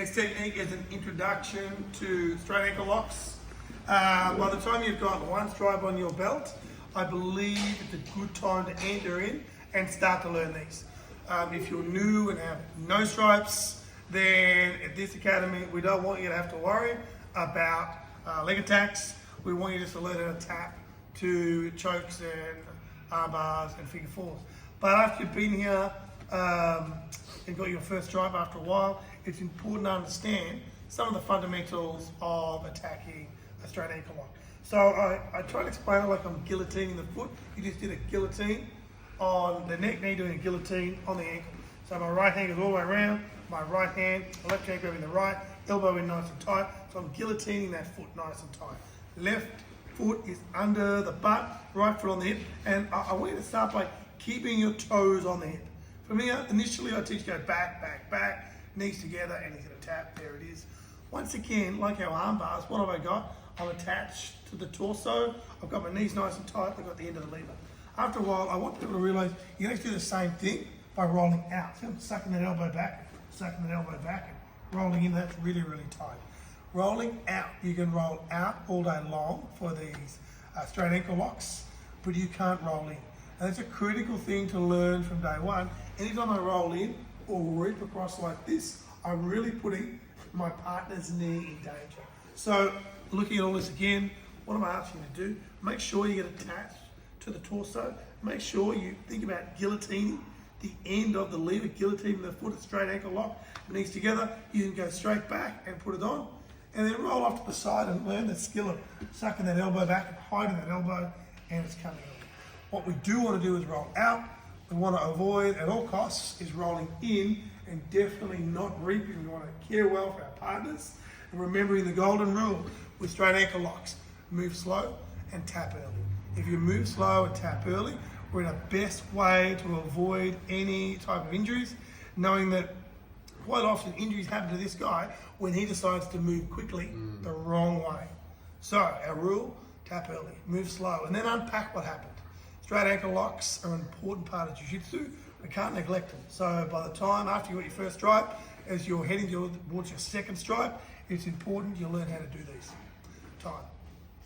Next technique is an introduction to straight ankle locks. By the time you've got one stripe on your belt, I believe it's a good time to enter in and start to learn these. If you're new and have no stripes, then at this academy, we don't want you to have to worry about leg attacks. We want you just to learn how to tap to chokes and arm bars and figure fours. But after you've been here and got your first stripe after a while, it's important to understand some of the fundamentals of attacking a straight ankle lock. So I try to explain it like I'm guillotining the foot. You just did a guillotine on the neck, now you're doing a guillotine on the ankle. So my right hand goes all the way around, my right hand, my left hand grabbing the right, elbow in nice and tight. So I'm guillotining that foot nice and tight. Left foot is under the butt, right foot on the hip, and I want you to start by keeping your toes on the hip. For me, initially I teach you go back, back, back, knees together, and he's gonna tap, there it is. Once again, like our arm bars, what have I got? I'm attached to the torso, I've got my knees nice and tight, I've got the end of the lever. After a while, I want people to realize you can actually do the same thing by rolling out. So I'm sucking that elbow back, and rolling in, that's really, really tight. Rolling out, you can roll out all day long for these straight ankle locks, but you can't roll in. And that's a critical thing to learn from day one. Anytime I roll in or rip across like this, I'm really putting my partner's knee in danger. So looking at all this again, what am I asking you to do? Make sure you get attached to the torso. Make sure you think about guillotining the end of the lever, guillotining the foot, a straight ankle lock, knees together. You can go straight back and put it on, and then roll off to the side and learn the skill of sucking that elbow back and hiding that elbow, and it's coming on. What we do want to do is roll out. We want to avoid at all costs is rolling in, and definitely not reaping. We want to care well for our partners, and remembering the golden rule with straight ankle locks: move slow and tap early. If you move slow and tap early, we're in a best way to avoid any type of injuries, knowing that quite often injuries happen to this guy when he decides to move quickly the wrong way. So our rule, tap early, move slow, and then unpack what happened. Straight ankle locks are an important part of jiu-jitsu. We can't neglect them. So by the time after you got your first stripe, as you're heading towards your second stripe, it's important you learn how to do these. Time.